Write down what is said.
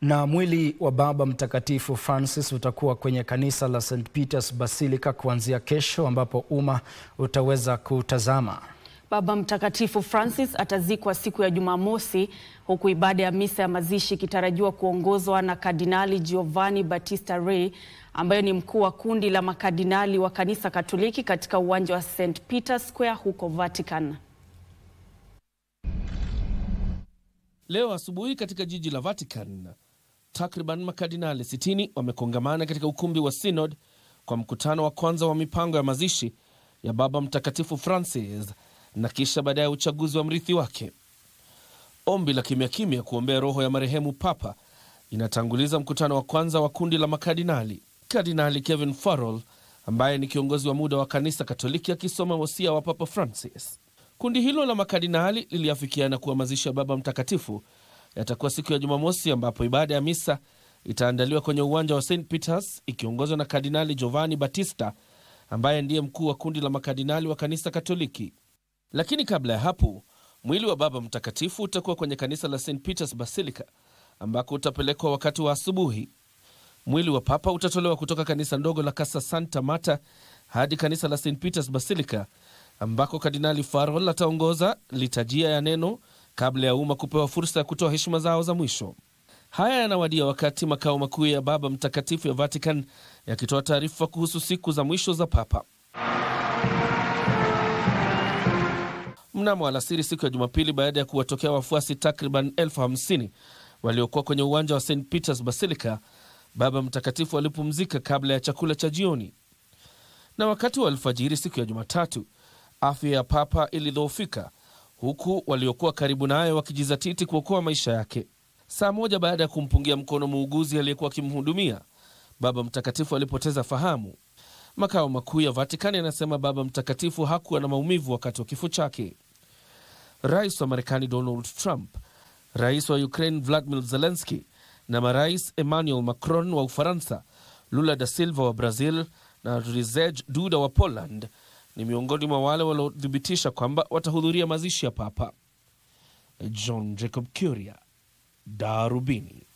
Na mwili wa Baba Mtakatifu Francis utakuwa kwenye kanisa la St. Peter's Basilica kuanzia kesho, ambapo umma utaweza kutazama. Baba Mtakatifu Francis atazikwa siku ya Jumamosi, huku ibada ya misa ya mazishi ikitarajiwa kuongozwa na Kardinali Giovanni Battista Re, ambaye ni mkuu wa kundi la makardinali wa Kanisa Katoliki, katika uwanja wa St. Peter's Square huko Vatican. Leo asubuhi katika jiji la Vatican, takriban makardinali 60 wamekongamana katika ukumbi wa Synod kwa mkutano wa kwanza wa mipango ya mazishi ya Baba Mtakatifu Francis na kisha baadaye uchaguzi wa mrithi wake. Ombi la kimya kimya kuombea roho ya marehemu Papa inatanguliza mkutano wa kwanza wa kundi la makardinali. Kardinali Kevin Farrell, ambaye ni kiongozi wa muda wa Kanisa Katoliki, akisoma wasia wa Papa Francis. Kundi hilo la makardinali liliafikiana kuwa mazishi ya Baba Mtakatifu yatakuwa siku ya Jumamosi, ambapo ibada ya misa itaandaliwa kwenye uwanja wa St. Peter's ikiongozwa na Kardinali Giovanni Battista, ambaye ndiye mkuu wa kundi la makardinali wa Kanisa Katoliki. Lakini kabla ya hapo, mwili wa Baba Mtakatifu utakuwa kwenye kanisa la St. Peter's Basilica, ambako utapelekwa wakati wa asubuhi. Mwili wa Papa utatolewa kutoka kanisa ndogo la Casa Santa Marta hadi kanisa la St. Peter's Basilica, ambako Kardinali Farrell ataongoza litajia ya neno kabla ya umma kupewa fursa ya kutoa heshima zao za mwisho. Haya yanawadia wakati makao makuu ya Baba Mtakatifu ya Vatican yakitoa taarifa kuhusu siku za mwisho za Papa. Mnamo alasiri siku ya Jumapili, baada ya kuwatokea wafuasi takriban 50,000 waliokuwa kwenye uwanja wa St. Peter's Basilica, Baba Mtakatifu alipumzika kabla ya chakula cha jioni. Na wakati wa alfajiri siku ya Jumatatu, afya ya Papa ilidhoofika, huku waliokuwa karibu naye wakijizatiti kuokoa maisha yake. Saa moja baada ya kumpungia mkono muuguzi aliyekuwa akimhudumia, Baba Mtakatifu alipoteza fahamu. Makao makuu ya Vatican yanasema Baba Mtakatifu hakuwa na maumivu wakati wa kifo chake. Rais wa Marekani Donald Trump, Rais wa Ukraine Vladimir Zelensky na marais Emmanuel Macron wa Ufaransa, Lula da Silva wa Brazil na Andrzej Duda wa Poland ni miongoni mwa wale waliothibitisha kwamba watahudhuria mazishi ya Papa. John Jacob Kuria, Darubini.